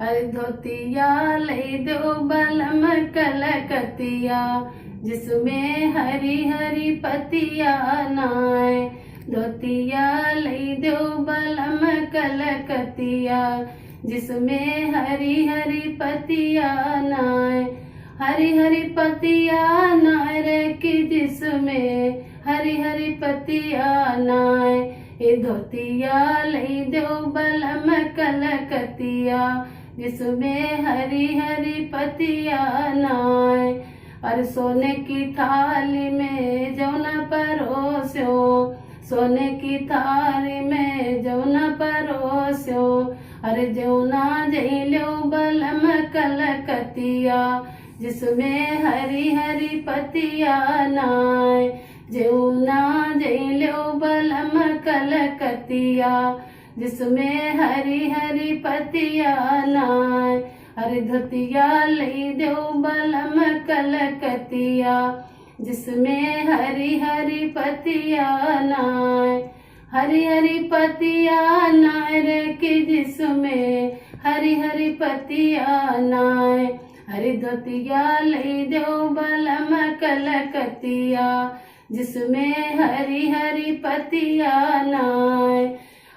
अरे धोतिया लई दो बलम कलकतिया, जिसमें हरी हरी पतिया नाय। धोतिया लई दो बलम कलकतिया, जिसमें हरी हरी पतिया नाय। हरी हरी पतिया नाय रे कि जिसमें हरी हरी पतिया नाय। ये धोतिया लई दो बलम कलकतिया, जिसमें हरी हरी पतिया नाय। और सोने की थाली में जौना परोस्यो, सोने की थाली में जौना परोस्यो। अरे जौना जइलो बलम कलकतिया, जिसमें हरी हरी पतिया नाय। जौना जइलो बलम कलकतिया, जिसमें हरी हरी पतिया नाय। अरे धोतिया लई दो बलम कलकतिया, जिसमें हरी हरी पतिया नाय। हरी हरी पतिया नाय रे कि जिसमें हरी हरी पतिया नाय। हरी धोतिया लई दो बलम कलकतिया, जिसमें हरी हरी पतिया नाय।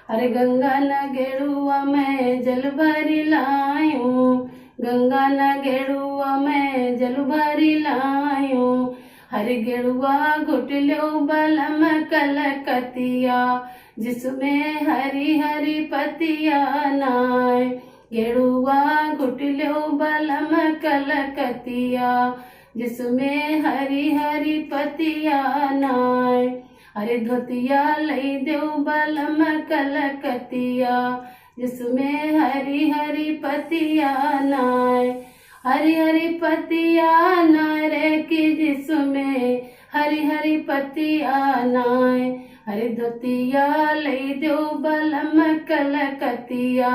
अरे गंगा न गेरुआ में जल भरी लायूं, गंगा न गेरुआ में जल भरी लायूं। हरी गेरुआ घुटलो बलम कलकतिया, जिसमें हरी हरी पतिया नाय। गेरुआ घुटलो बलम कलकतिया, जिसमें हरी हरी पतिया नाय। अरे धोतिया लई दो बलम कलकतिया, जिसमें हरी हरी पतिया नाय। हरी हरी पतिया नाय रे कि जिसमें हरी हरी पतिया नाय। हरी धोतिया लई दो बलम कलकतिया,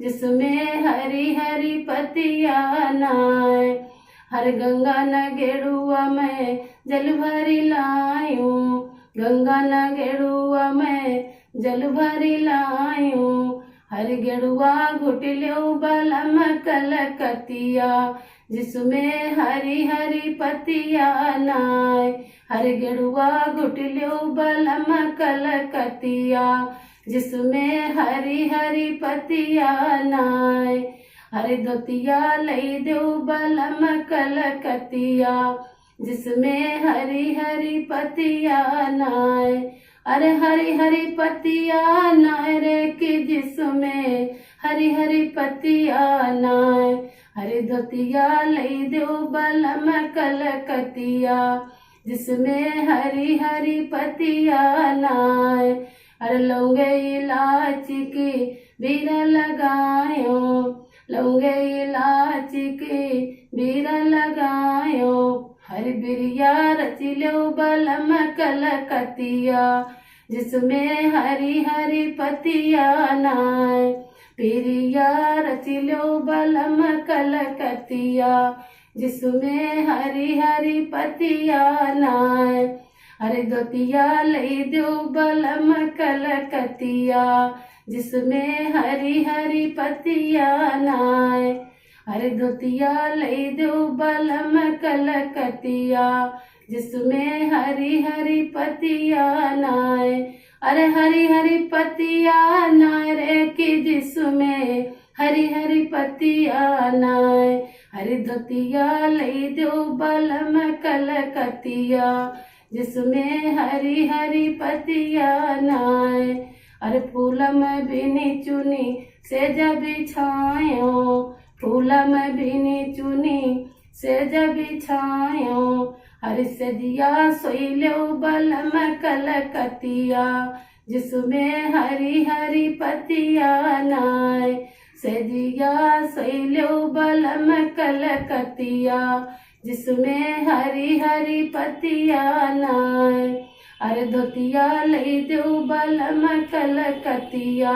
जिसमें हरी हरी पतिया नाय। हर गंगा न गेरुआ में जल भरी लायूं, गंगा न गेरुआ में जल भरी लायूं। हर गेरुआ घुटलो बलम कलकतिया, जिसमें हरी हरी पतिया नाय। हर गेरुआ घुटलो बलम कलकतिया, जिसमें हरी हरी पतिया नाय। हरे धोतिया लई दो बलम कलकतिया, जिसमें हरी हरी पतिया नाय। अरे हरी हरी पतिया नाय रे कि जिसमें हरी हरी पतिया नाय। हरी धोतिया लई दो बलम कलकतिया, जिसमें हरी हरी पतिया नाय। अरे लौंगे इलायची की बीरा लगायो, लौंगे इलायची की बीरा लगायो। हरी बिरिया रचिलो बलम कलकतिया, जिसमें हरी हरी पतिया नाय। बिरिया रचिलो बलम कलकतिया, जिसमें हरी हरी पतिया नाय। अरे धोतिया लई दो बलम कलकतिया, जिसमें हरी हरी पतिया नाय। अरे धोतिया लई दो बलम कलकतिया, जिसमें हरी हरी पतिया नाय। अरे हरी हरी पतिया नाय रे कि जिसमें हरी हरी पतिया नाय। हरी धोतिया लई दो बलम कलकतिया, जिसमें हरी हरी पतिया नाय। अरे फूल में बिनी चुनी सेज बिछायो, फूल में बिनी चुनी सेज बिछायो। हरी सजिया सोइलो बलम कलकतिया, जिसमें हरी हरी पतिया नाय। सजिया सोइलो बलम कलकतिया, जिसमें हरी हरी पतिया नाय। अरे धोतिया लई दो बलम कलकतिया,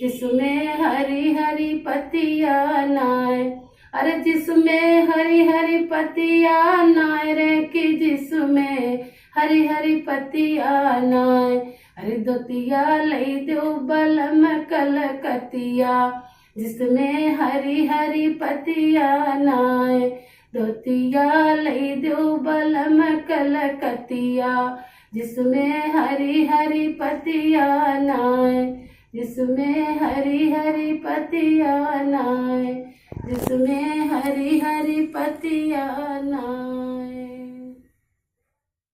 जिसमें हरी हरी पतिया नाय। अरे जिसमें हरी हरी पतिया नाय रे कि जिसमें हरी हरी पतिया नाय। अरे धोतिया लई दो बलम कलकतिया, जिसमें हरी हरी पतिया नाए। धोतिया लई दो बलम कलकतिया, जिसमें हरी हरी पतिया नाए। जिसमें हरी हरी पतिया नाए। जिसमें हरी हरी पतिया नाए।